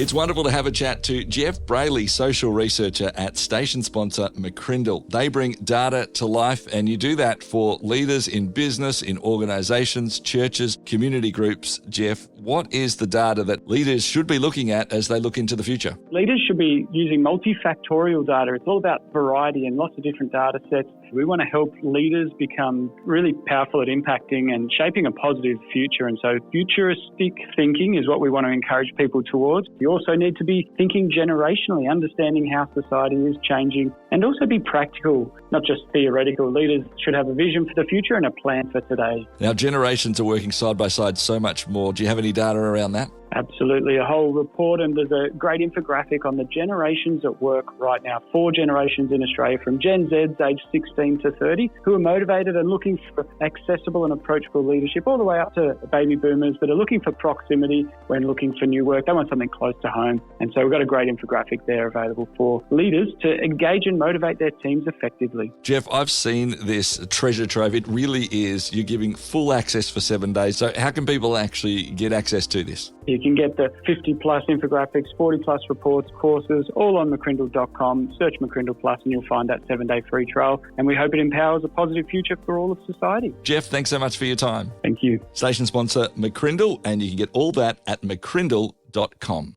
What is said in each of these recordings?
It's wonderful to have a chat to Jeff Brayley, social researcher at station sponsor McCrindle. They bring data to life, and you do that for leaders in business, in organisations, churches, community groups. Jeff, what is the data that leaders should be looking at as they look into the future? Leaders should be using multifactorial data. It's all about variety and lots of different data sets. We want to help leaders become really powerful at impacting and shaping a positive future. And so futuristic thinking is what we want to encourage people towards. You also need to be thinking generationally, understanding how society is changing, and also be practical, not just theoretical. Leaders should have a vision for the future and a plan for today. Now, generations are working side by side so much more. Do you have any data around that? Absolutely. A whole report, and there's a great infographic on the generations at work right now. 4 generations in Australia, from Gen Zs aged 16 to 30, who are motivated and looking for accessible and approachable leadership, all the way up to baby boomers that are looking for proximity when looking for new work. They want something close to home. And so we've got a great infographic there available for leaders to engage and motivate their teams effectively. Jeff, I've seen this treasure trove. It really is. You're giving full access for 7 days. So how can people actually get access to this? You can get the 50 plus infographics, 40 plus reports, courses, all on mccrindle.com. Search McCrindle Plus and you'll find that 7-day free trial. And we hope it empowers a positive future for all of society. Jeff, thanks so much for your time. Thank you. Station sponsor McCrindle, and you can get all that at mccrindle.com.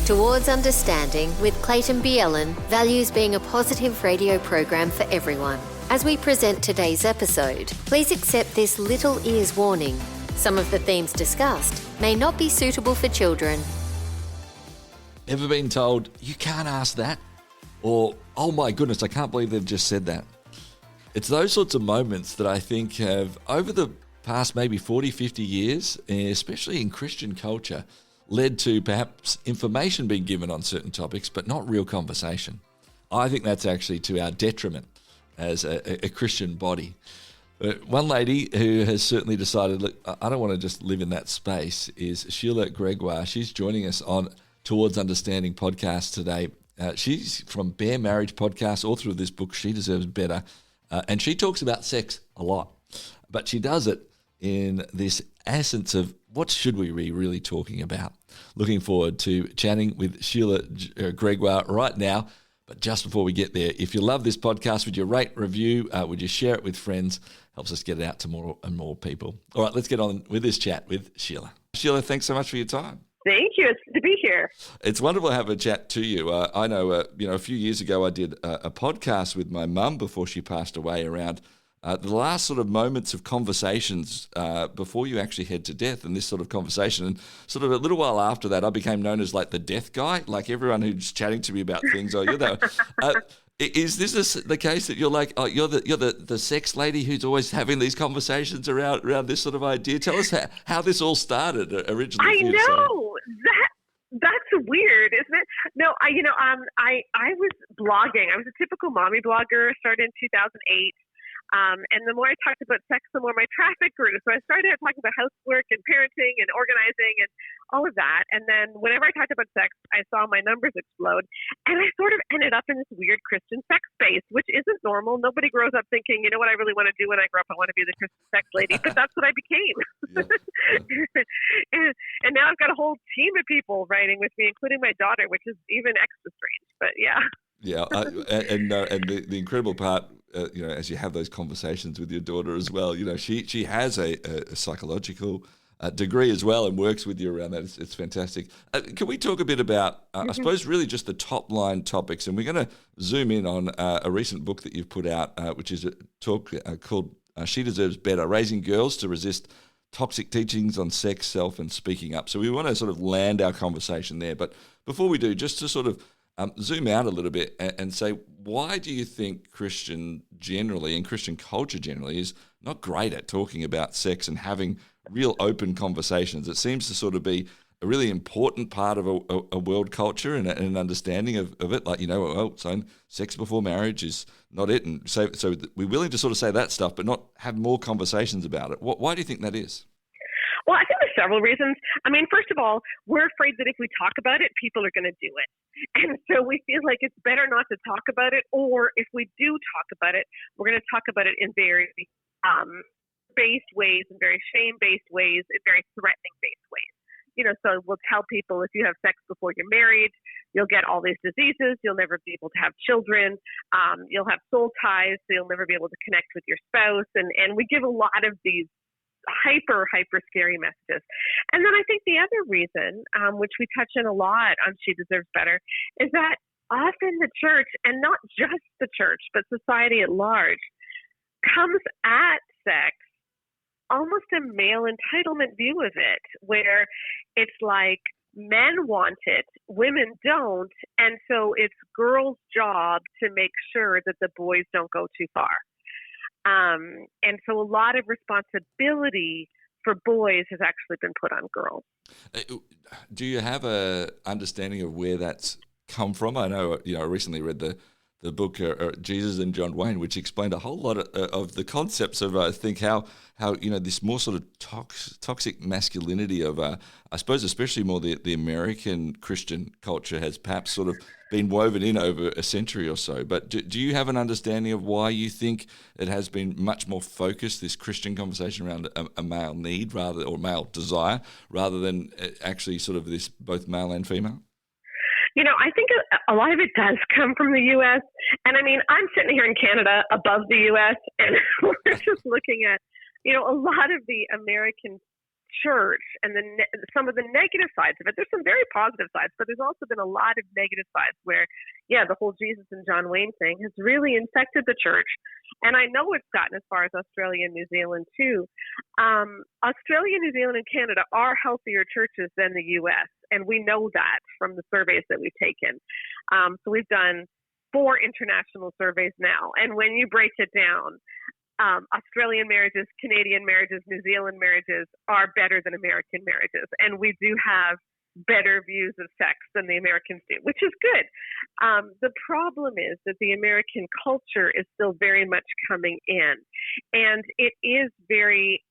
Towards Understanding with Clayton Bielen values being a positive radio program for everyone. As we present today's episode, please accept this little ears warning. Some of the themes discussed may not be suitable for children. Ever been told, you can't ask that? Or, oh my goodness, I can't believe they've just said that. It's those sorts of moments that I think have, over the past maybe 40, 50 years, especially in Christian culture, led to perhaps information being given on certain topics, but not real conversation. I think that's actually to our detriment as a Christian body. One lady who has certainly decided, look, I don't want to just live in that space, is Sheila Gregoire. She's joining us on Towards Understanding podcast today. She's from Bare Marriage podcast, author of this book, She Deserves Better, and she talks about sex a lot, but she does it in this essence of what should we be really talking about. Looking forward to chatting with Sheila Gregoire right now. But just before we get there, if you love this podcast, would you rate, review, would you share it with friends? Helps us get it out to more and more people. All right, let's get on with this chat with Sheila. Sheila, thanks so much for your time. Thank you. It's good to be here. It's wonderful to have a chat to you. I know, a few years ago I did a podcast with my mum before she passed away around the last sort of moments of conversations before you actually head to death, and this sort of conversation. And sort of a little while after that, I became known as like the death guy, like everyone who's chatting to me about things. Oh, you're the. Is this the case that you're like, oh, you're the sex lady who's always having these conversations around this sort of idea? Tell us how this all started originally. I know that's weird, isn't it? No, I was blogging. I was a typical mommy blogger. Started in 2008. And the more I talked about sex, the more my traffic grew. So I started talking about housework and parenting and organizing and all of that. And then whenever I talked about sex, I saw my numbers explode. And I sort of ended up in this weird Christian sex space, which isn't normal. Nobody grows up thinking, you know what I really want to do when I grow up? I want to be the Christian sex lady. But that's what I became. Yeah. And now I've got a whole team of people writing with me, including my daughter, which is even extra strange. But yeah. Yeah, and the incredible part, as you have those conversations with your daughter as well, she has a psychological degree as well and works with you around that. It's fantastic. Can we talk a bit about, I suppose, really just the top line topics? And we're going to zoom in on a recent book that you've put out, which is a talk called She Deserves Better, Raising Girls to Resist Toxic Teachings on Sex, Self and Speaking Up. So we want to sort of land our conversation there. But before we do, just to sort of zoom out a little bit and say, why do you think Christian generally and Christian culture generally is not great at talking about sex and having real open conversations? It seems to sort of be a really important part of a world culture and an understanding of it. Like, so sex before marriage is not it. And so we're willing to sort of say that stuff, but not have more conversations about it. Why do you think that is? Well, I think there's several reasons. I mean, first of all, we're afraid that if we talk about it, people are going to do it. And so we feel like it's better not to talk about it, or if we do talk about it, we're going to talk about it in very based ways, in very shame-based ways, in very threatening-based ways. So we'll tell people if you have sex before you're married, you'll get all these diseases. You'll never be able to have children. You'll have soul ties, so you'll never be able to connect with your spouse. And we give a lot of these hyper scary messages. And then I think the other reason, which we touch on a lot on She Deserves Better, is that often the church, and not just the church, but society at large, comes at sex almost a male entitlement view of it, where it's like men want it, women don't, and so it's girls' job to make sure that the boys don't go too far. And so a lot of responsibility for boys has actually been put on girls. Do you have a understanding of where that's come from? I know, I recently read the book Jesus and John Wayne, which explained a whole lot of the concepts of, I think, how this more sort of toxic masculinity of, I suppose, especially more the American Christian culture has perhaps sort of been woven in over a century or so. But do you have an understanding of why you think it has been much more focused, this Christian conversation around a male need or male desire, rather than actually sort of this both male and female? I think a lot of it does come from the U.S. And I mean, I'm sitting here in Canada above the U.S. and we're just looking at, a lot of the American church and some of the negative sides of it. There's some very positive sides, but there's also been a lot of negative sides where, the whole Jesus and John Wayne thing has really infected the church. And I know it's gotten as far as Australia and New Zealand too. Australia, New Zealand, and Canada are healthier churches than the U.S. And we know that from the surveys that we've taken. So we've done 4 international surveys now. And when you break it down, Australian marriages, Canadian marriages, New Zealand marriages are better than American marriages. And we do have better views of sex than the Americans do, which is good. The problem is that the American culture is still very much coming in. And it is very,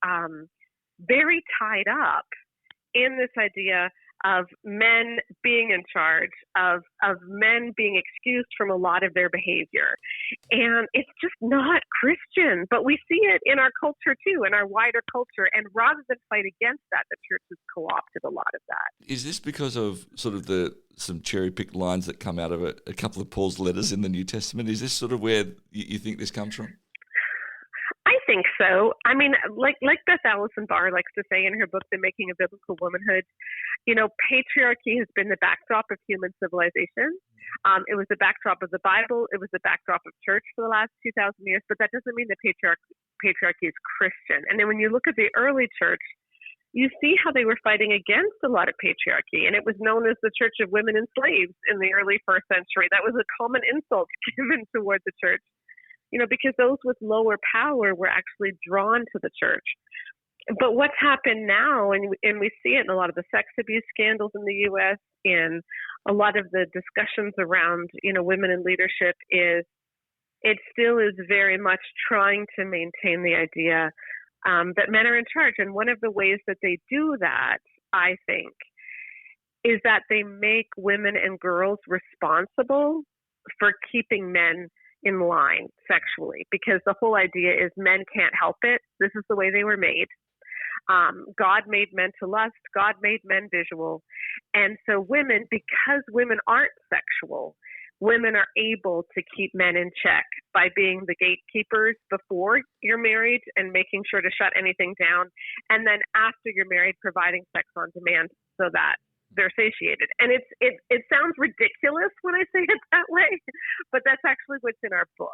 very tied up in this idea of men being in charge, of men being excused from a lot of their behavior. And it's just not Christian, but we see it in our culture too, in our wider culture. And rather than fight against that, the church has co-opted a lot of that. Is this because of sort of some cherry-picked lines that come out of a couple of Paul's letters in the New Testament? Is this sort of where you think this comes from? I think so. I mean, like Beth Allison Barr likes to say in her book, The Making of Biblical Womanhood, patriarchy has been the backdrop of human civilization. It was the backdrop of the Bible. It was the backdrop of church for the last 2,000 years, but that doesn't mean that patriarchy is Christian. And then when you look at the early church, you see how they were fighting against a lot of patriarchy. And it was known as the Church of Women and Slaves in the early first century. That was a common insult given toward the church, because those with lower power were actually drawn to the church. But what's happened now, and we see it in a lot of the sex abuse scandals in the U.S., in a lot of the discussions around, women in leadership, is it still is very much trying to maintain the idea that men are in charge. And one of the ways that they do that, I think, is that they make women and girls responsible for keeping men in line sexually, because the whole idea is men can't help it. This is the way they were made. God made men to lust. God made men visual. And so women, because women aren't sexual, women are able to keep men in check by being the gatekeepers before you're married and making sure to shut anything down. And then after you're married, providing sex on demand so that they're satiated. And it sounds ridiculous when I say it that way, but that's actually what's in our book.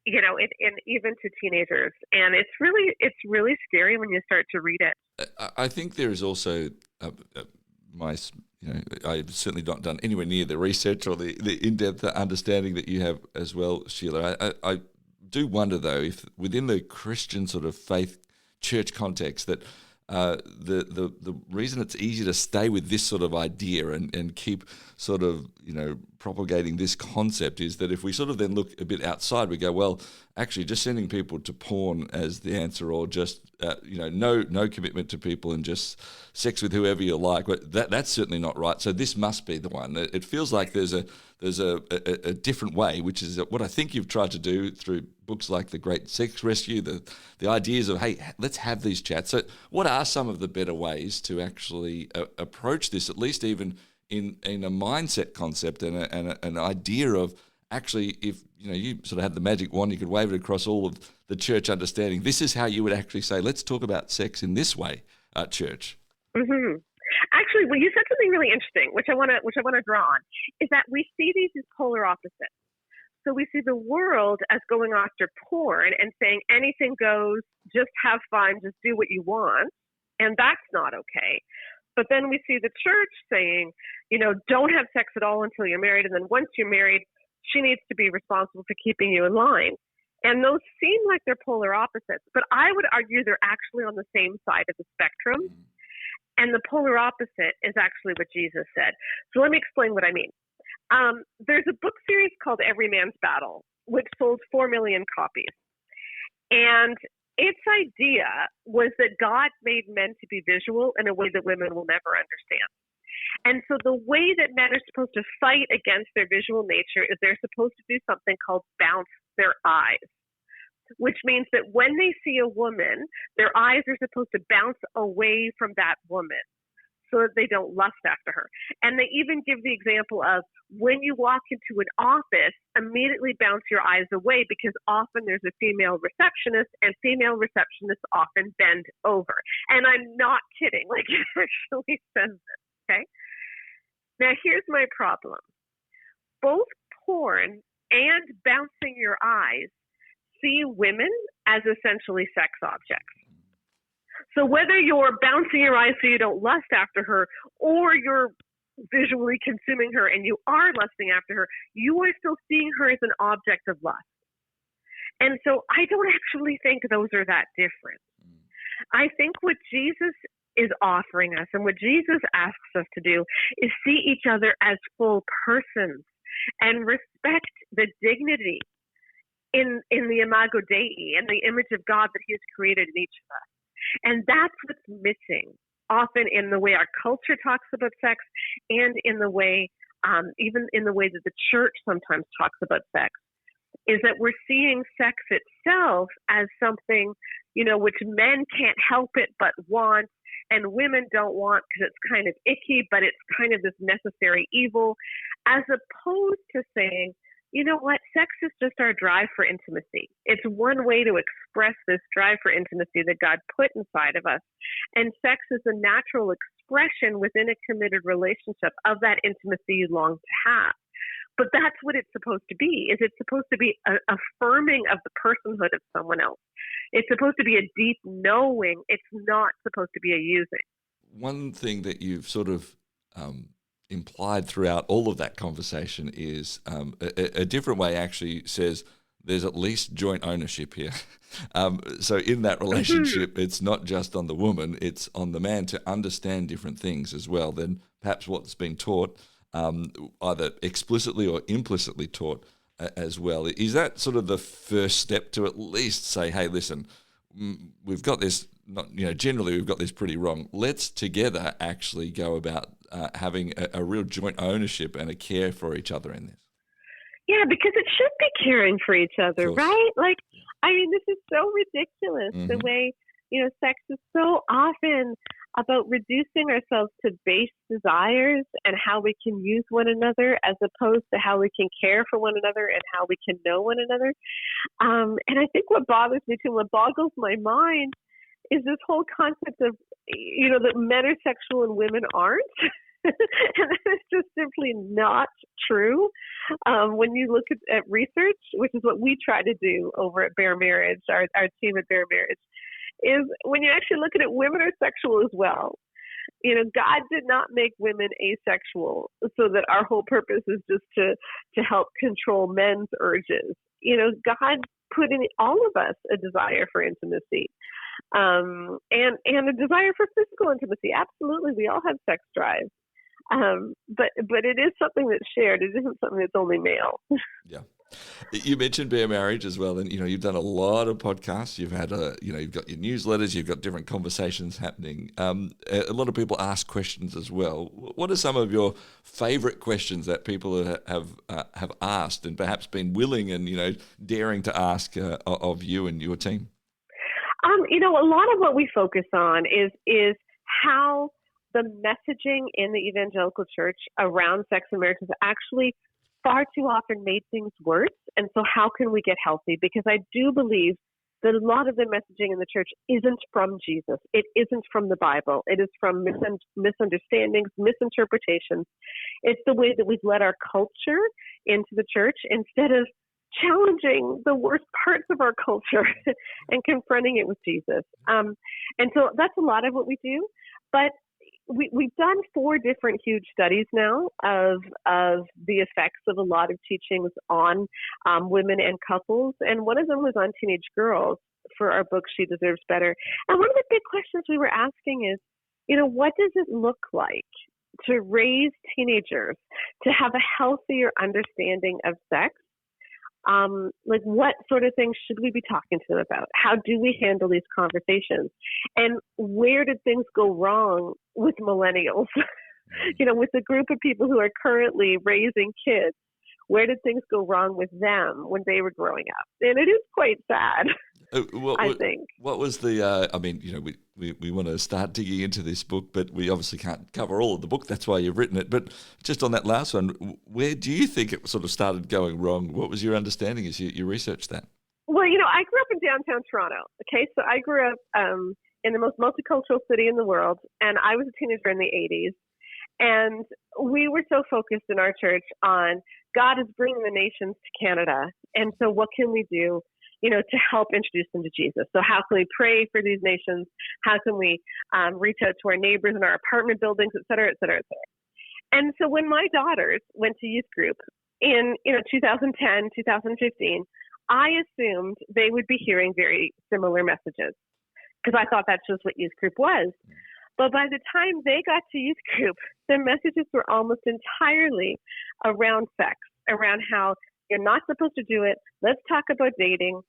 And even to teenagers. And it's really scary when you start to read it. I think there is also I've certainly not done anywhere near the research or the in-depth understanding that you have as well, Sheila. I do wonder, though, if within the Christian sort of faith church context that the reason it's easy to stay with this sort of idea and keep sort of, propagating this concept is that if we sort of then look a bit outside, we go, well, actually just sending people to porn as the answer, or just no commitment to people and just sex with whoever you like. But that's certainly not right. So this must be the one. It feels like there's a different way, which is what I think you've tried to do through books like The Great Sex Rescue, the ideas of, hey, let's have these chats. So what are some of the better ways to actually approach this, at least even in a mindset concept and an idea of actually, if you sort of had the magic wand, you could wave it across all of the church understanding. This is how you would actually say, let's talk about sex in this way at church. Mm-hmm. Actually, well, you said something really interesting, which I want to draw on, is that we see these as polar opposites. So we see the world as going after porn and saying anything goes, just have fun, just do what you want, and that's not okay. But then we see the church saying, don't have sex at all until you're married, and then once you're married, she needs to be responsible for keeping you in line. And those seem like they're polar opposites, but I would argue they're actually on the same side of the spectrum. And the polar opposite is actually what Jesus said. So let me explain what I mean. There's a book series called Every Man's Battle, which sold 4 million copies. And its idea was that God made men to be visual in a way that women will never understand. And so the way that men are supposed to fight against their visual nature is they're supposed to do something called bounce their eyes, which means that when they see a woman, their eyes are supposed to bounce away from that woman so that they don't lust after her. And they even give the example of when you walk into an office, immediately bounce your eyes away, because often there's a female receptionist, and female receptionists often bend over. And I'm not kidding. Like, it actually says this, okay? Now, here's my problem. Both porn and bouncing your eyes see women as essentially sex objects. So whether you're bouncing your eyes so you don't lust after her, or you're visually consuming her and you are lusting after her, you are still seeing her as an object of lust. And so I don't actually think those are that different. I think what Jesus is offering us and what Jesus asks us to do is see each other as full persons and respect the dignity in the imago Dei and the image of God that he has created in each of us. And that's what's missing often in the way our culture talks about sex, and in the way, even in the way that the church sometimes talks about sex, is that we're seeing sex itself as something, which men can't help it but want, and women don't want because it's kind of icky, but it's kind of this necessary evil, as opposed to saying, you know what, sex is just our drive for intimacy. It's one way to express this drive for intimacy that God put inside of us. And sex is a natural expression within a committed relationship of that intimacy you long to have. But that's what it's supposed to be, is it's supposed to be an affirming of the personhood of someone else. It's supposed to be a deep knowing. It's not supposed to be a using. One thing that you've sort of implied throughout all of that conversation is a different way actually says there's at least joint ownership here. So in that relationship, it's not just on the woman, it's on the man to understand different things as well than perhaps what's been taught, either explicitly or implicitly taught as well. Is that sort of the first step to at least say, hey, listen, we've got this, generally we've got this pretty wrong. Let's together actually go about having a real joint ownership and a care for each other in this. Yeah, because it should be caring for each other, right? Like, I mean, this is so ridiculous, the way, sex is so often about reducing ourselves to base desires and how we can use one another, as opposed to how we can care for one another and how we can know one another. And I think what bothers me too, what boggles my mind, is this whole concept of, that men are sexual and women aren't. And that is just simply not true. When you look at research, which is what we try to do over at Bare Marriage, our team at Bare Marriage, is when you actually look at it, women are sexual as well. God did not make women asexual so that our whole purpose is just to help control men's urges. God put in all of us a desire for intimacy, and a desire for physical intimacy. Absolutely, we all have sex drive. But it is something that's shared. It isn't something that's only male. Yeah. You mentioned Bare Marriage as well, and you've done a lot of podcasts. You've had you've got your newsletters. You've got different conversations happening. A lot of people ask questions as well. What are some of your favourite questions that people have asked and perhaps been willing and daring to ask of you and your team? A lot of what we focus on is how the messaging in the evangelical church around sex and marriage is actually far too often made things worse. And so how can we get healthy? Because I do believe that a lot of the messaging in the church isn't from Jesus. It isn't from the Bible. It is from misunderstandings, misinterpretations. It's the way that we've let our culture into the church instead of challenging the worst parts of our culture and confronting it with Jesus. And so that's a lot of what we do. But we've done 4 different huge studies now of the effects of a lot of teachings on women and couples. And one of them was on teenage girls for our book, She Deserves Better. And one of the big questions we were asking is, what does it look like to raise teenagers to have a healthier understanding of sex? Like what sort of things should we be talking to them about? How do we handle these conversations? And where did things go wrong with millennials? With the group of people who are currently raising kids, where did things go wrong with them when they were growing up? And it is quite sad. I think. What was the? We want to start digging into this book, but we obviously can't cover all of the book. That's why you've written it. But just on that last one, where do you think it sort of started going wrong? What was your understanding as you researched that? Well, I grew up in downtown Toronto. Okay, so I grew up in the most multicultural city in the world, and I was a teenager in the 80s. And we were so focused in our church on God is bringing the nations to Canada, and so what can we do? To help introduce them to Jesus. So how can we pray for these nations? How can we reach out to our neighbors in our apartment buildings, et cetera, et cetera, et cetera. And so when my daughters went to youth group in 2010, 2015, I assumed they would be hearing very similar messages because I thought that's just what youth group was. But by the time they got to youth group, their messages were almost entirely around sex, around how you're not supposed to do it. Let's talk about dating.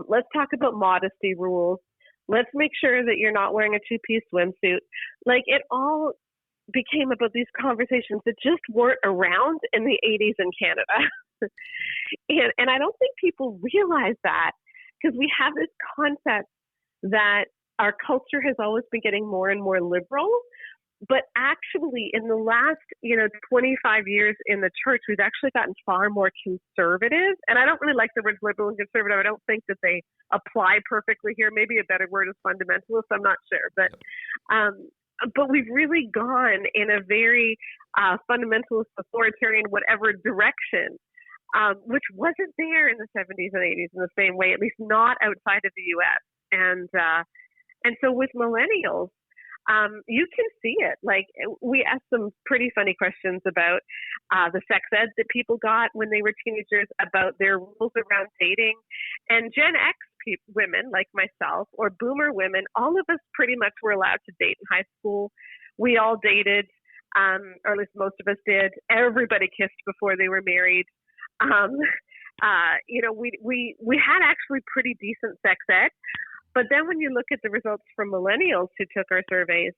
Let's talk about modesty rules. Let's make sure that you're not wearing a 2-piece swimsuit. Like it all became about these conversations that just weren't around in the 80s in Canada. and I don't think people realize that because we have this concept that our culture has always been getting more and more liberal. But actually, in the last, 25 years in the church, we've actually gotten far more conservative. And I don't really like the words liberal and conservative. I don't think that they apply perfectly here. Maybe a better word is fundamentalist. I'm not sure. But we've really gone in a very fundamentalist, authoritarian, whatever direction, which wasn't there in the 70s and 80s in the same way, at least not outside of the U.S. And so with millennials, you can see it. Like we asked some pretty funny questions about the sex ed that people got when they were teenagers, about their rules around dating. And Gen X women like myself or boomer women, all of us pretty much were allowed to date in high school. We all dated, or at least most of us did. Everybody kissed before they were married. We had actually pretty decent sex ed. But then when you look at the results from millennials who took our surveys,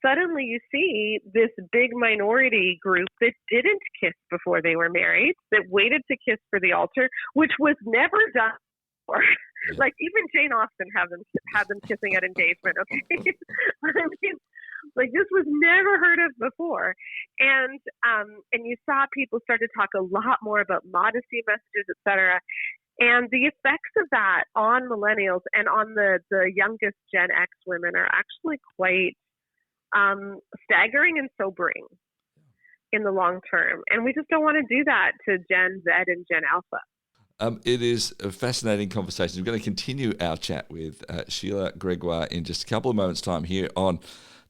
suddenly you see this big minority group that didn't kiss before they were married, that waited to kiss for the altar, which was never done before. Like even Jane Austen had them kissing at engagement. Okay, I mean, like this was never heard of before, and you saw people start to talk a lot more about modesty messages, etc. And the effects of that on millennials and on the youngest Gen X women are actually quite staggering and sobering in the long term. And we just don't want to do that to Gen Z and Gen Alpha. It is a fascinating conversation. We're going to continue our chat with Sheila Gregoire in just a couple of moments' time here on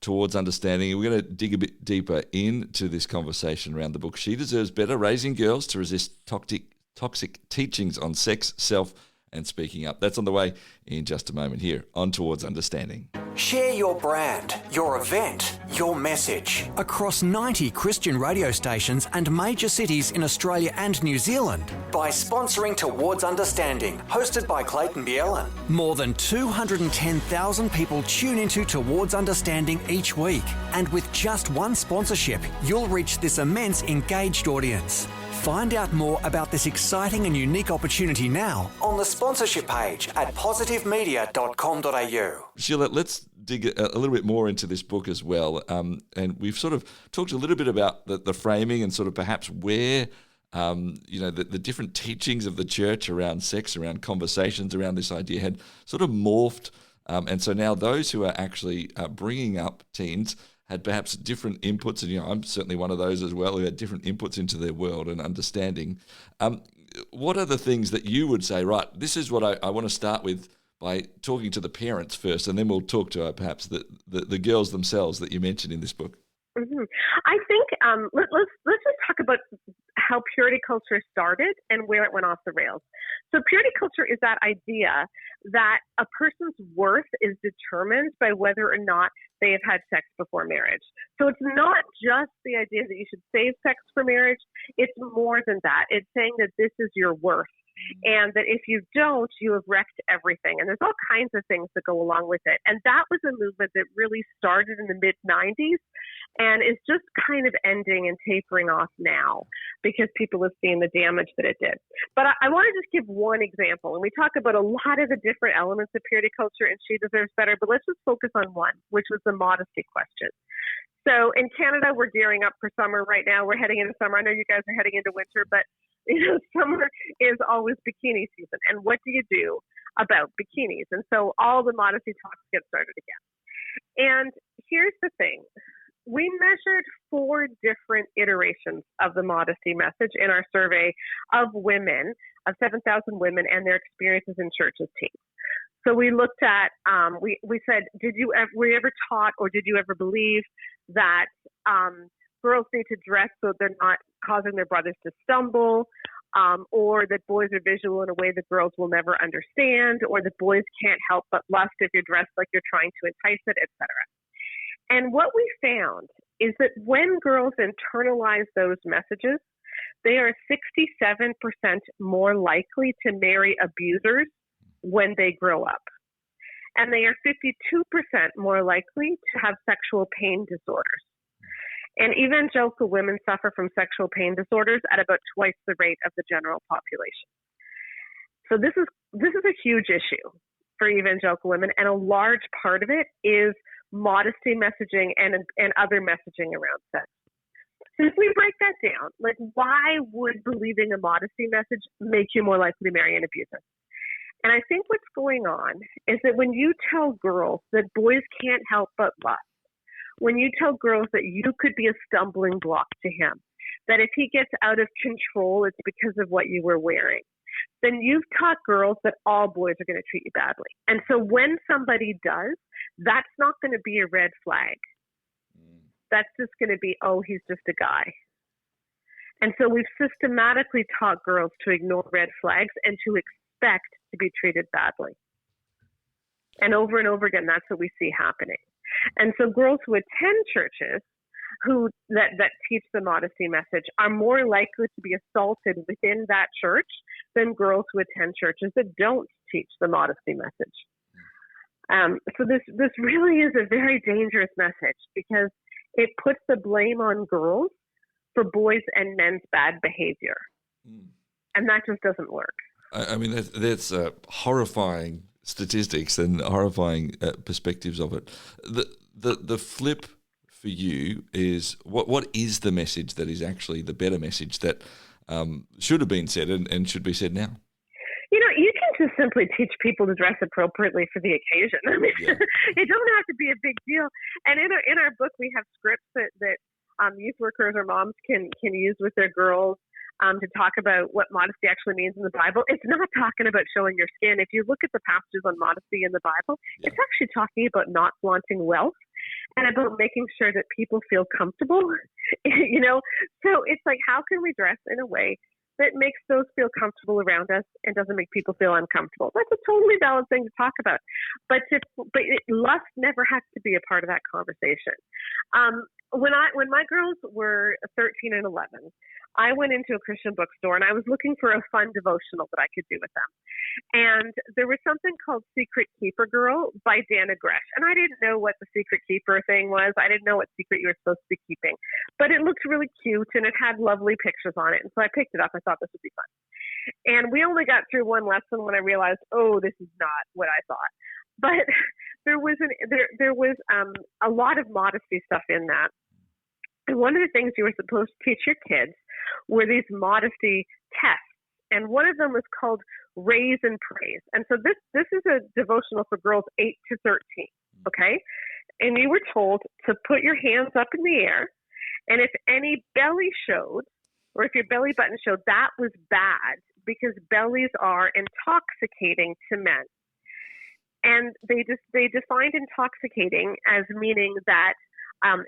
Towards Understanding. We're going to dig a bit deeper into this conversation around the book She Deserves Better, Raising Girls to Resist Toxic Teachings on Sex, Self and speaking up. That's on the way in just a moment here on Towards Understanding. Share your brand, your event, your message across 90 Christian radio stations and major cities in Australia and New Zealand by sponsoring Towards Understanding, hosted by Clayton Bielen. More than 210,000 people tune into Towards Understanding each week, and with just one sponsorship, you'll reach this immense engaged audience. Find out more about this exciting and unique opportunity now on the sponsorship page at positivemedia.com.au. Sheila, let's dig a little bit more into this book as well. And we've sort of talked a little bit about the framing and sort of perhaps where, the different teachings of the church around sex, around conversations, around this idea had sort of morphed. And so now those who are actually bringing up teens had perhaps different inputs, and I'm certainly one of those as well, who had different inputs into their world and understanding. What are the things that you would say, right, this is what I want to start with by talking to the parents first, and then we'll talk to perhaps the girls themselves that you mentioned in this book? Mm-hmm. I think let's just talk about how purity culture started and where it went off the rails. So purity culture is that idea that a person's worth is determined by whether or not they have had sex before marriage. So it's not just the idea that you should save sex for marriage. It's more than that. It's saying that this is your worth. And that if you don't, you have wrecked everything. And there's all kinds of things that go along with it. And that was a movement that really started in the mid-90s and is just kind of ending and tapering off now because people have seen the damage that it did. But I want to just give one example. And we talk about a lot of the different elements of purity culture, and She Deserves Better, but let's just focus on one, which was the modesty question. So in Canada, we're gearing up for summer right now. We're heading into summer. I know you guys are heading into winter, but summer is always bikini season. And what do you do about bikinis? And so all the modesty talks get started again. And here's the thing. We measured 4 different iterations of the modesty message in our survey of women, of 7,000 women and their experiences in church as teens. So we looked at, we said, were you ever taught or did you ever believe that girls need to dress so they're not causing their brothers to stumble, or that boys are visual in a way that girls will never understand, or that boys can't help but lust if you're dressed like you're trying to entice it, etc. And what we found is that when girls internalize those messages, they are 67% more likely to marry abusers when they grow up. And they are 52% more likely to have sexual pain disorders. And evangelical women suffer from sexual pain disorders at about twice the rate of the general population. So this is a huge issue for evangelical women, and a large part of it is modesty messaging and other messaging around sex. So if we break that down, like, why would believing a modesty message make you more likely to marry an abuser? And I think what's going on is that when you tell girls that boys can't help but lust, when you tell girls that you could be a stumbling block to him, that if he gets out of control, it's because of what you were wearing, then you've taught girls that all boys are going to treat you badly. And so when somebody does, that's not going to be a red flag. That's just going to be, oh, he's just a guy. And so we've systematically taught girls to ignore red flags and to expect to be treated badly. And over again, that's what we see happening. And so girls who attend churches that teach the modesty message are more likely to be assaulted within that church than girls who attend churches that don't teach the modesty message. So this really is a very dangerous message because it puts the blame on girls for boys and men's bad behavior. And that just doesn't work. I mean, that's horrifying statistics and horrifying perspectives of it. The flip for you is what is the message that is actually the better message that should have been said and should be said now? You know, you can just simply teach people to dress appropriately for the occasion. I mean, it doesn't have to be a big deal. And in our book, we have scripts that youth workers or moms can use with their girls to talk about what modesty actually means in the Bible. It's not talking about showing your skin. If you look at the passages on modesty in the Bible, it's actually talking about not flaunting wealth and about making sure that people feel comfortable, you know? So it's like, how can we dress in a way that makes those feel comfortable around us and doesn't make people feel uncomfortable. That's a totally valid thing to talk about. But lust never has to be a part of that conversation. When my girls were 13 and 11, I went into a Christian bookstore and I was looking for a fun devotional that I could do with them. And there was something called Secret Keeper Girl by Dana Gresh. And I didn't know what the Secret Keeper thing was. I didn't know what secret you were supposed to be keeping. But it looked really cute and it had lovely pictures on it. And so I picked it up. I thought this would be fun. And we only got through one lesson when I realized, oh, this is not what I thought. But there was a lot of modesty stuff in that. And one of the things you were supposed to teach your kids were these modesty tests. And one of them was called Raise and Praise. And so this is a devotional for girls 8 to 13, okay? And you were told to put your hands up in the air, and if any belly showed, or if your belly button showed, that was bad because bellies are intoxicating to men. And they defined intoxicating as meaning that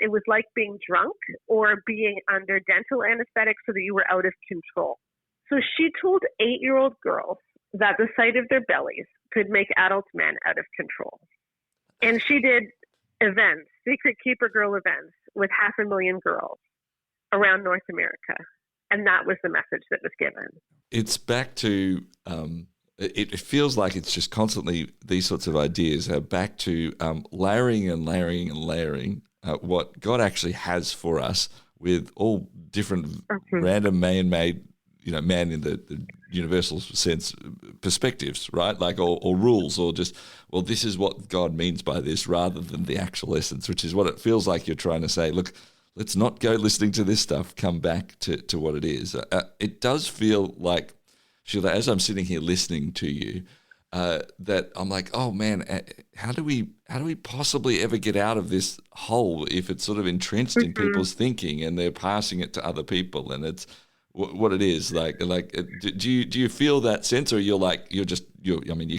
it was like being drunk or being under dental anesthetic so that you were out of control. So she told 8-year-old girls that the sight of their bellies could make adult men out of control. And she did events, Secret Keeper Girl events, with 500,000 girls around North America. And that was the message that was given. It's back to, it feels like it's just constantly, these sorts of ideas are back to layering and layering and layering what God actually has for us with all different random man-made, man in the universal sense perspectives, right? Like, or rules, or just, well, this is what God means by this rather than the actual essence, which is what it feels like you're trying to say. Look, let's not go listening to this stuff, come back to what it is. It does feel like, Sheila, as I'm sitting here listening to you, that I'm like, oh man, how do we possibly ever get out of this hole if it's sort of entrenched in people's thinking and they're passing it to other people, and it's what it is like. Do you feel that sense, or you're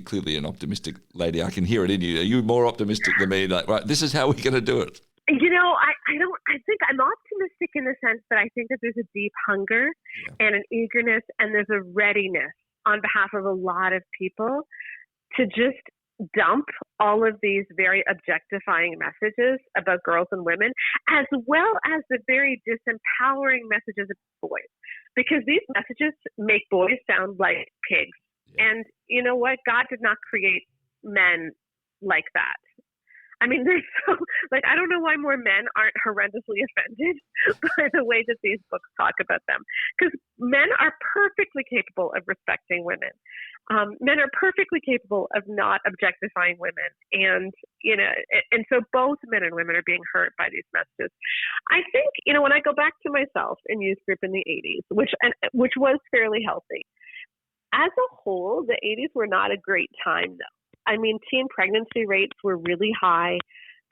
clearly an optimistic lady. I can hear it in you. Are you more optimistic than me? Like, right, this is how we're going to do it. I think I'm optimistic in the sense that I think that there's a deep hunger and an eagerness, and there's a readiness on behalf of a lot of people to just dump all of these very objectifying messages about girls and women, as well as the very disempowering messages of boys, because these messages make boys sound like pigs. And you know what? God did not create men like that. I mean, I don't know why more men aren't horrendously offended by the way that these books talk about them. Because men are perfectly capable of respecting women. Men are perfectly capable of not objectifying women. And so both men and women are being hurt by these messages. I think, when I go back to myself in youth group in the 80s, which was fairly healthy, as a whole, the 80s were not a great time, though. I mean, teen pregnancy rates were really high.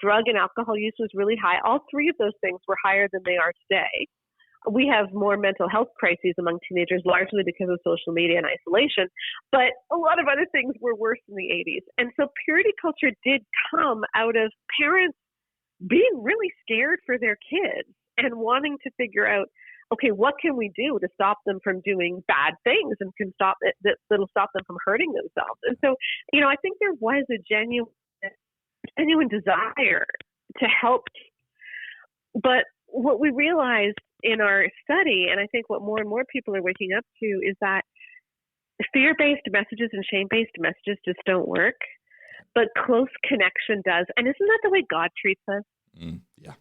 Drug and alcohol use was really high. All three of those things were higher than they are today. We have more mental health crises among teenagers, largely because of social media and isolation. But a lot of other things were worse in the 80s. And so purity culture did come out of parents being really scared for their kids and wanting to figure out, okay, what can we do to stop them from doing bad things and that'll stop them from hurting themselves? And so, I think there was a genuine desire to help. But what we realized in our study, and I think what more and more people are waking up to, is that fear-based messages and shame-based messages just don't work, but close connection does. And isn't that the way God treats us? Yeah.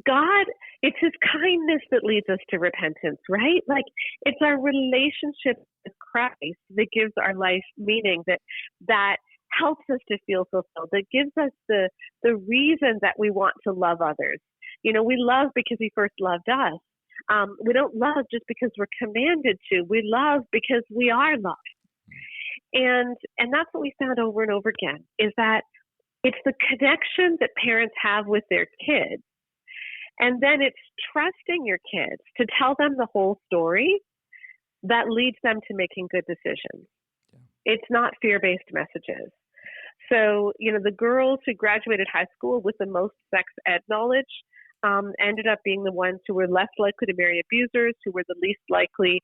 God, it's his kindness that leads us to repentance, right? Like, it's our relationship with Christ that gives our life meaning, that helps us to feel fulfilled, that gives us the reason that we want to love others. We love because he first loved us. We don't love just because we're commanded to. We love because we are loved. And that's what we found over and over again, is that it's the connection that parents have with their kids. And then it's trusting your kids to tell them the whole story that leads them to making good decisions. It's not fear-based messages. So, the girls who graduated high school with the most sex ed knowledge ended up being the ones who were less likely to marry abusers, who were the least likely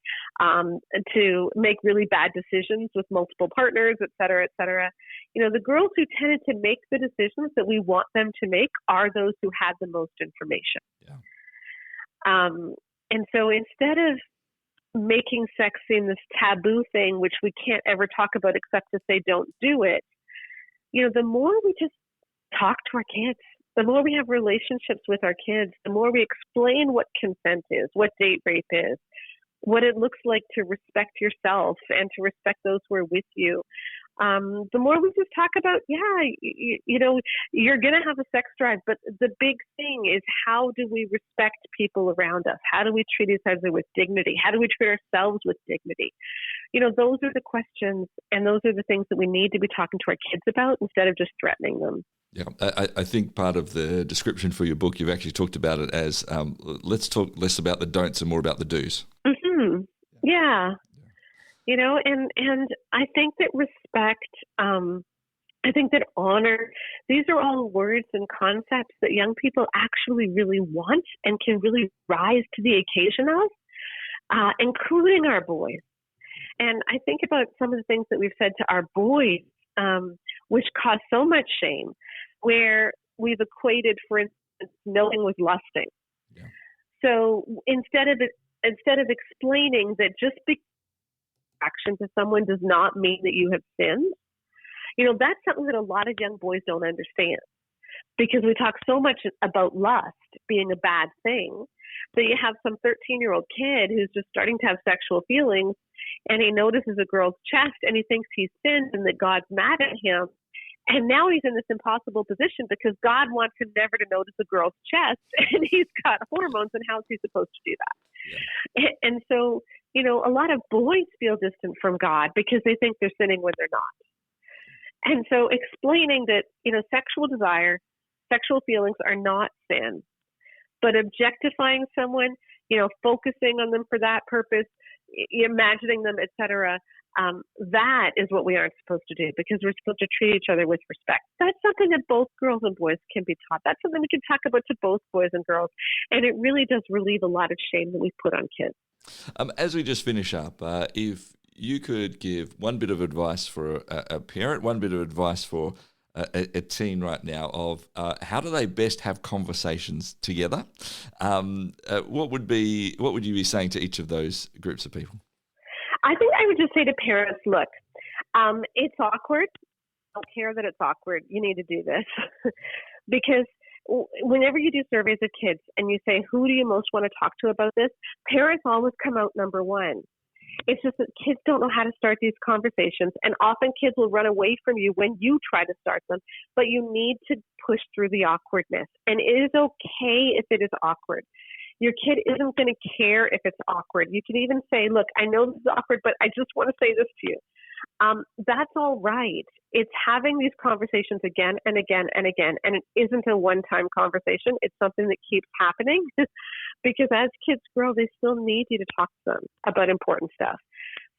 to make really bad decisions with multiple partners, et cetera, et cetera. The girls who tended to make the decisions that we want them to make are those who had the most information. Yeah. And so instead of making sex seem this taboo thing, which we can't ever talk about except to say don't do it, the more we just talk to our kids, the more we have relationships with our kids, the more we explain what consent is, what date rape is, what it looks like to respect yourself and to respect those who are with you. The more we just talk about, you're going to have a sex drive, but the big thing is, how do we respect people around us? How do we treat each other with dignity? How do we treat ourselves with dignity? Those are the questions, and those are the things that we need to be talking to our kids about instead of just threatening them. Yeah, I think part of the description for your book, you've actually talked about it as, let's talk less about the don'ts and more about the do's. Mm-hmm. Yeah. And I think that respect, I think that honor, these are all words and concepts that young people actually really want and can really rise to the occasion of, including our boys. And I think about some of the things that we've said to our boys, which cause so much shame, where we've equated, for instance, knowing with lusting. Yeah. So instead of explaining that just because action to someone does not mean that you have sinned, that's something that a lot of young boys don't understand, because we talk so much about lust being a bad thing that you have some 13-year-old kid who's just starting to have sexual feelings, and he notices a girl's chest and he thinks he's sinned and that God's mad at him. And now he's in this impossible position because God wants him never to notice a girl's chest, and he's got hormones, and how's he supposed to do that? Yeah. And so, a lot of boys feel distant from God because they think they're sinning when they're not. And so explaining that, sexual desire, sexual feelings are not sin, but objectifying someone, focusing on them for that purpose, imagining them, etc., that is what we aren't supposed to do, because we're supposed to treat each other with respect. That's something that both girls and boys can be taught. That's something we can talk about to both boys and girls. And it really does relieve a lot of shame that we put on kids. As we just finish up, if you could give one bit of advice for a parent, one bit of advice for a teen right now of how do they best have conversations together, what would you be saying to each of those groups of people? I think I would just say to parents, look, it's awkward. I don't care that it's awkward. You need to do this. Because whenever you do surveys of kids and you say, who do you most want to talk to about this? Parents always come out number one. It's just that kids don't know how to start these conversations, and often kids will run away from you when you try to start them, but you need to push through the awkwardness. And it is okay if it is awkward. Your kid isn't going to care if it's awkward. You can even say, look, I know this is awkward, but I just want to say this to you. That's all right. It's having these conversations again and again and again. And it isn't a one-time conversation. It's something that keeps happening because as kids grow, they still need you to talk to them about important stuff.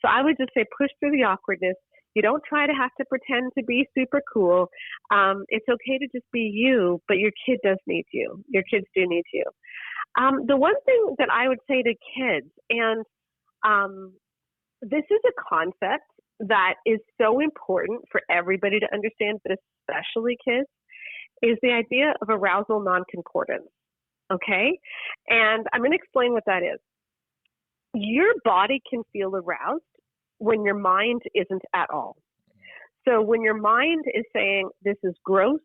So I would just say push through the awkwardness. You don't try to have to pretend to be super cool. It's okay to just be you, but your kid does need you. Your kids do need you. The one thing that I would say to kids, and this is a concept that is so important for everybody to understand, but especially kids, is the idea of arousal non-concordance, okay? And I'm going to explain what that is. Your body can feel aroused when your mind isn't at all. So when your mind is saying, this is gross,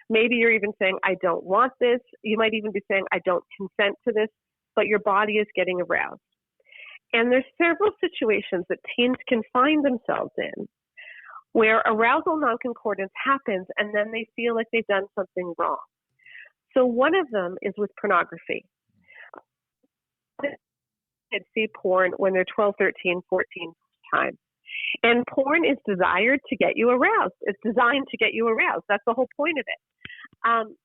maybe you're even saying, I don't want this. You might even be saying, I don't consent to this, but your body is getting aroused. And there's several situations that teens can find themselves in where arousal non-concordance happens, and then they feel like they've done something wrong. So one of them is with pornography. Kids see porn when they're 12, 13, 14 times. And porn is desired to get you aroused. It's designed to get you aroused. That's the whole point of it.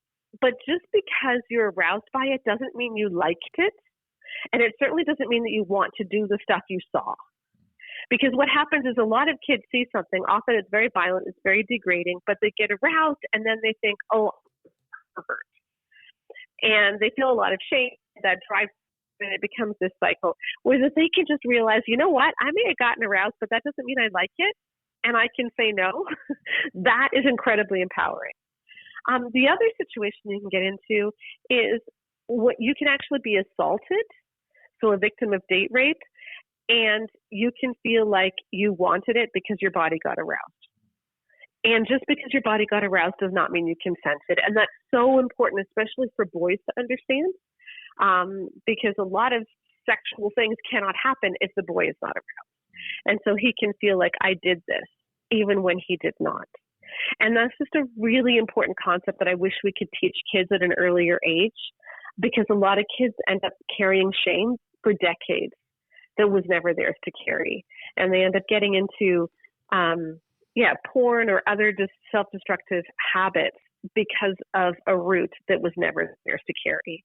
But just because you're aroused by it doesn't mean you liked it. And it certainly doesn't mean that you want to do the stuff you saw. Because what happens is a lot of kids see something. Often it's very violent, it's very degrading, but they get aroused and then they think, oh, I'm a pervert. and they feel a lot of shame that drives, and it becomes this cycle. Whereas if they can just realize, you know what, I may have gotten aroused, but that doesn't mean I like it, and I can say no, that is incredibly empowering. The other situation you can get into is what you can actually be assaulted, so a victim of date rape, and you can feel like you wanted it because your body got aroused. And just because your body got aroused does not mean you consented. And that's so important, especially for boys to understand, because a lot of sexual things cannot happen if the boy is not aroused. And so he can feel like, I did this, even when he did not. And that's just a really important concept that I wish we could teach kids at an earlier age, because a lot of kids end up carrying shame for decades that was never theirs to carry. And they end up getting into, porn or other self-destructive habits because of a root that was never theirs to carry.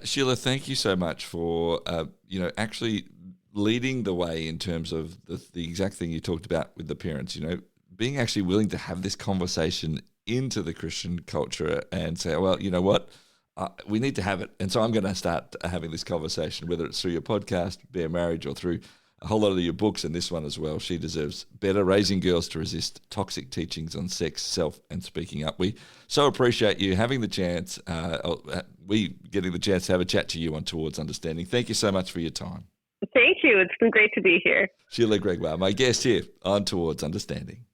Sheila, thank you so much for, actually leading the way in terms of the exact thing you talked about with the parents, being actually willing to have this conversation into the Christian culture and say, well, you know what? We need to have it. And so I'm going to start having this conversation, whether it's through your podcast, Bare Marriage, or through a whole lot of your books and this one as well. She Deserves Better, Raising Girls to Resist Toxic Teachings on Sex, Self, and Speaking Up. We so appreciate you having the chance, getting the chance to have a chat to you on Towards Understanding. Thank you so much for your time. Thank you. It's been great to be here. Sheila Gregoire, my guest here on Towards Understanding.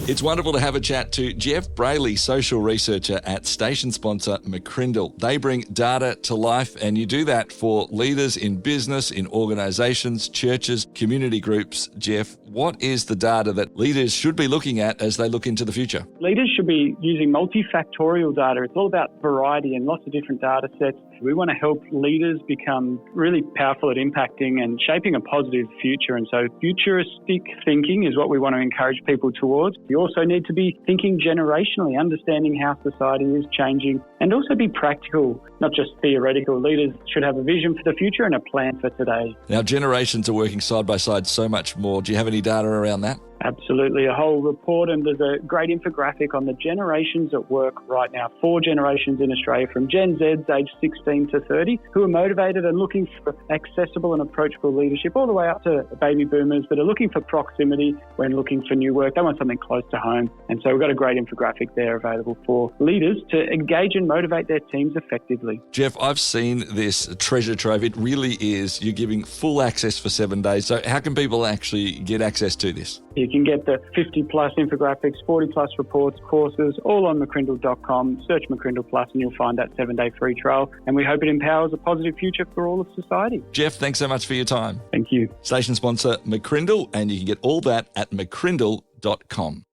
It's wonderful to have a chat to Jeff Brayley, social researcher at station sponsor McCrindle. They bring data to life, and you do that for leaders in business, in organisations, churches, community groups. Jeff, what is the data that leaders should be looking at as they look into the future? Leaders should be using multifactorial data. It's all about variety and lots of different data sets. We want to help leaders become really powerful at impacting and shaping a positive future. And so futuristic thinking is what we want to encourage people towards. You also need to be thinking generationally, understanding how society is changing, and also be practical, not just theoretical. Leaders should have a vision for the future and a plan for today. Now, generations are working side by side so much more. Do you have any data around that? Absolutely. A whole report, and there's a great infographic on the generations at work right now. 4 generations in Australia, from Gen Zs aged 16 to 30, who are motivated and looking for accessible and approachable leadership, all the way up to baby boomers that are looking for proximity when looking for new work. They want something close to home. And so we've got a great infographic there available for leaders to engage and motivate their teams effectively. Jeff, I've seen this treasure trove. It really is. You're giving full access for 7 days. So how can people actually get access to this? You can get the 50-plus infographics, 40-plus reports, courses, all on McCrindle.com. Search McCrindle Plus and you'll find that 7-day free trial. And we hope it empowers a positive future for all of society. Jeff, thanks so much for your time. Thank you. Station sponsor McCrindle, and you can get all that at McCrindle.com.